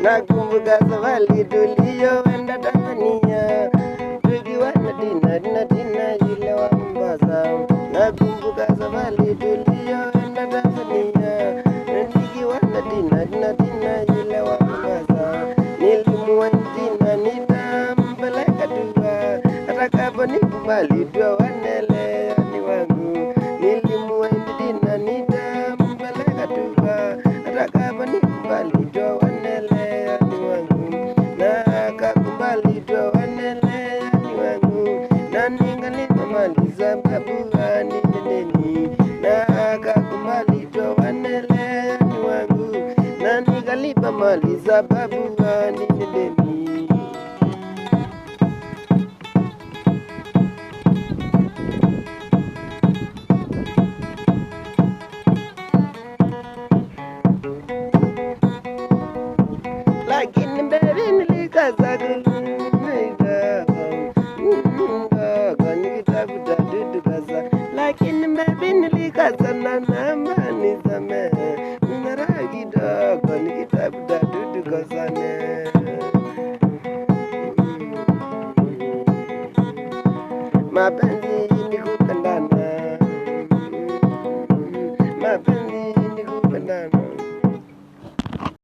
Nakumbuka safari tuliyoenda Tanzania, tukiwa na Dina yule wa Mombasa. Nakumbuka safari tuliyoenda Tanzania, tukiwa na Dina yule wa Mombasa. Nilimwenzi na nitampeleka dua, atakaponikubali dua wanele ni wangu. Nilimwenzi na nitampeleka dua, atakaponikubali dua wanele maliza babuani nini na akakumbali to wanele ni wangu na nikalipa maliza babuani nini. Lakini baby nilikaza lakini baby nilikaza na